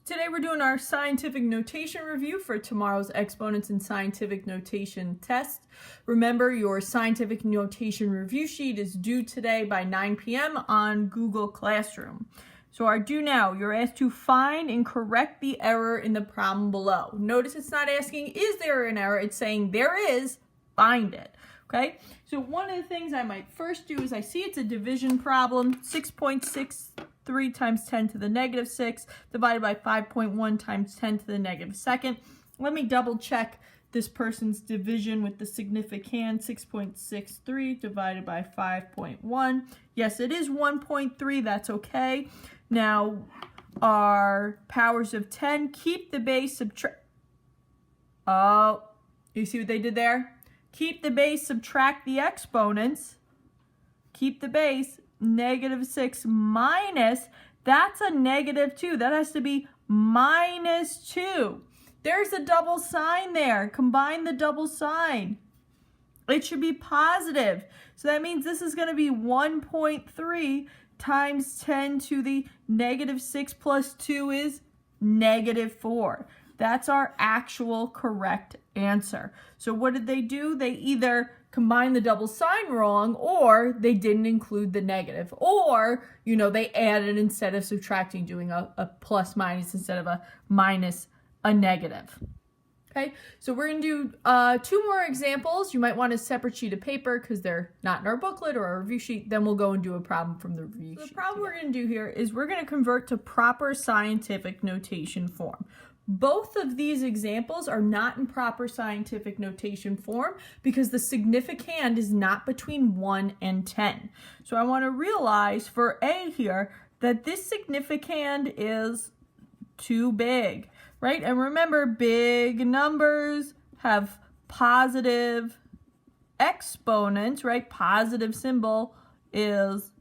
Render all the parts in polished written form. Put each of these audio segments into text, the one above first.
Today we're doing our scientific notation review for tomorrow's exponents and scientific notation test. Remember, your scientific notation review sheet is due today by 9 p.m. on Google Classroom. So our due now, you're asked to find and correct the error in the problem below. Notice it's not asking, is there an error? It's saying there is, find it. Okay, so one of the things I might first do is I see it's a division problem, 6.63 times 10 to the negative 6 divided by 5.1 times 10 to the negative second. Let me double check this person's division with the significand. 6.63 divided by 5.1. Yes, it is 1.3, that's okay. Now, our powers of 10, keep the base, subtract. Oh, you see what they did there? Keep the base, subtract the exponents. Keep the base, negative 6 minus, that's a negative 2. That has to be minus 2. There's a double sign there. Combine the double sign. It should be positive. So that means this is going to be 1.3 times 10 to the negative 6 plus 2 is negative 4. That's our actual correct answer. So what did they do? They either combined the double sign wrong, or they didn't include the negative, or, they added instead of subtracting, doing a plus minus instead of a minus a negative. Okay, so we're going to do 2 more examples. You might want a separate sheet of paper because they're not in our booklet or our review sheet. Then we'll go and do a problem from the review sheet. The problem we're going to do here is we're going to convert to proper scientific notation form. Both of these examples are not in proper scientific notation form because the significand is not between 1 and 10. So I want to realize for A here that this significand is too big, right? And remember, big numbers have positive exponents, right? Positive symbol is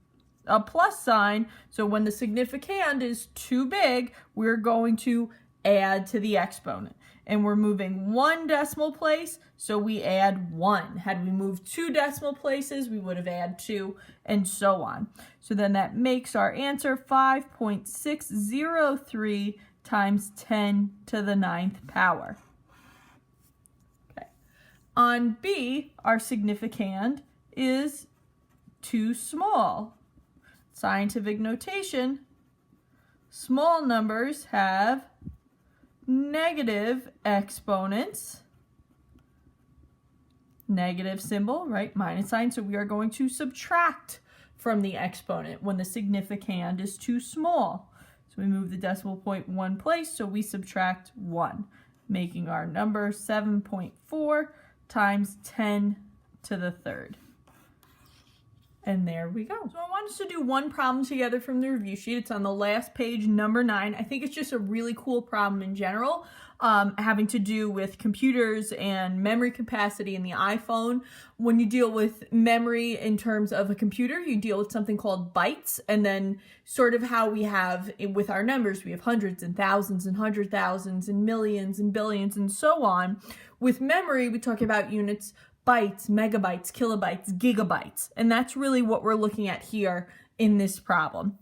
a plus sign. So when the significand is too big, we're going to add to the exponent. And we're moving 1 decimal place, so we add 1. Had we moved 2 decimal places, we would have added 2, and so on. So then that makes our answer 5.603 times 10 to the 9th power. Okay. On B, our significand is too small. Scientific notation, small numbers have negative exponents, negative symbol, right, minus sign, so we are going to subtract from the exponent when the significand is too small. So we move the decimal point 1 place, so we subtract 1, making our number 7.4 times 10 to the 3rd. And there we go. So I want us to do one problem together from the review sheet. It's on the last page, number 9. I think it's just a really cool problem in general, having to do with computers and memory capacity in the iPhone. When you deal with memory in terms of a computer, you deal with something called bytes, and then sort of how we have with our numbers, we have hundreds and thousands and hundred thousands and millions and billions and so on. With memory, we talk about units, bytes, megabytes, kilobytes, gigabytes. And that's really what we're looking at here in this problem.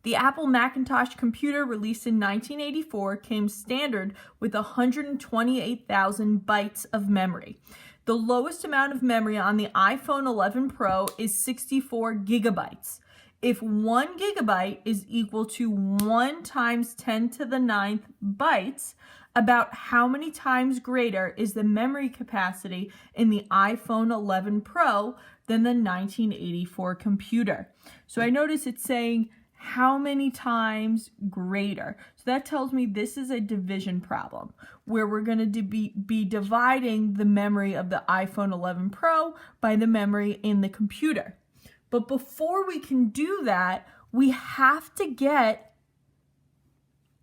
The Apple Macintosh computer released in 1984 came standard with 128,000 bytes of memory. The lowest amount of memory on the iPhone 11 Pro is 64 gigabytes. If 1 gigabyte is equal to 1 times 10 to the 9th bytes, about how many times greater is the memory capacity in the iPhone 11 Pro than the 1984 computer? So I notice it's saying how many times greater. So that tells me this is a division problem where we're going to be dividing the memory of the iPhone 11 Pro by the memory in the computer. But before we can do that, we have to get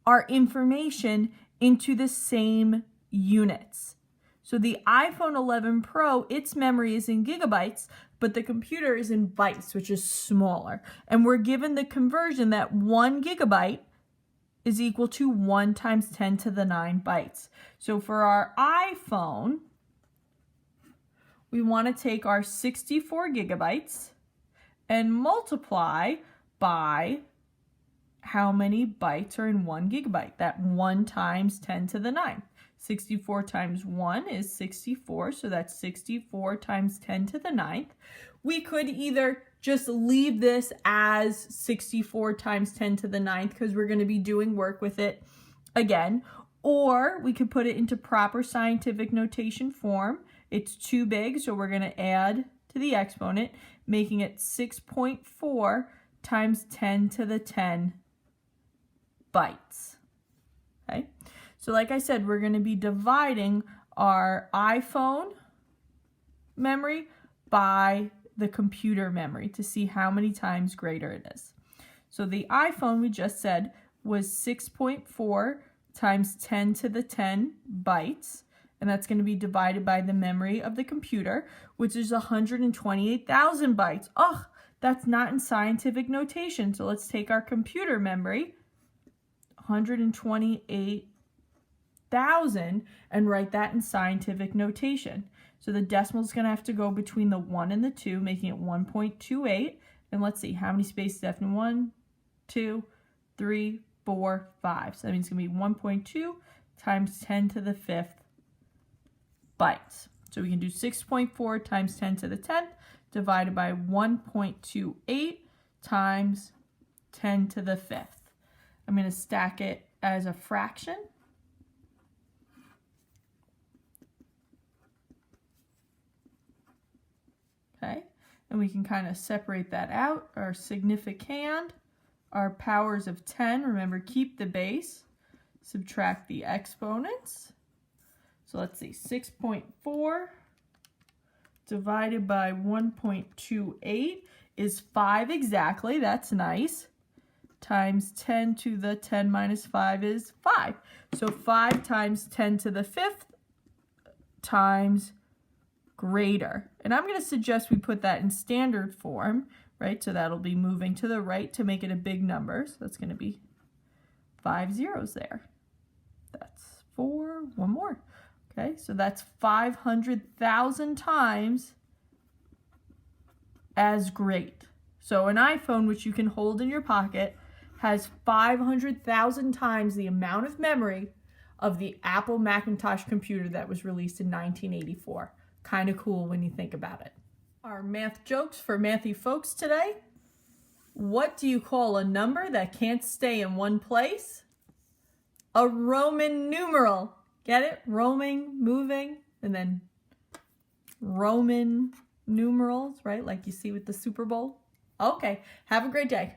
our information into the same units. So the iPhone 11 Pro, its memory is in gigabytes, but the computer is in bytes, which is smaller. And we're given the conversion that 1 gigabyte is equal to 1 times 10 to the 9 bytes. So for our iPhone, we want to take our 64 gigabytes and multiply by how many bytes are in 1 gigabyte. That 1 times 10 to the 9th. 64 times 1 is 64, so that's 64 times 10 to the 9th. We could either just leave this as 64 times 10 to the 9th because we're going to be doing work with it again, or we could put it into proper scientific notation form. It's too big, so we're going to add to the exponent, making it 6.4 times 10 to the 10 bytes. Okay, so like I said, we're going to be dividing our iPhone memory by the computer memory to see how many times greater it is. So the iPhone, we just said, was 6.4 times 10 to the 10 bytes, and that's going to be divided by the memory of the computer, which is 128,000 bytes. Oh, that's not in scientific notation. So let's take our computer memory, 128,000, and write that in scientific notation. So the decimal is going to have to go between the 1 and the 2, making it 1.28. And let's see, how many spaces after 1, 2, 3, 4, 5. So that means it's going to be 1.2 times 10 to the 5th bytes. So we can do 6.4 times 10 to the 10th divided by 1.28 times 10 to the 5th. I'm going to stack it as a fraction. Okay, and we can kind of separate that out. Our significand, our powers of 10, remember, keep the base, subtract the exponents. So let's see, 6.4 divided by 1.28 is 5 exactly, that's nice, times 10 to the 10 minus 5 is 5. So 5 times 10 to the 5th times greater. And I'm going to suggest we put that in standard form, right? So that'll be moving to the right to make it a big number. So that's going to be 5 zeros there. That's 4, one more. Okay, so that's 500,000 times as great. So an iPhone, which you can hold in your pocket, has 500,000 times the amount of memory of the Apple Macintosh computer that was released in 1984. Kind of cool when you think about it. Our math jokes for mathy folks today. What do you call a number that can't stay in one place? A Roman numeral. Get it? Roaming, moving, and then Roman numerals, right? Like you see with the Super Bowl. Okay, have a great day.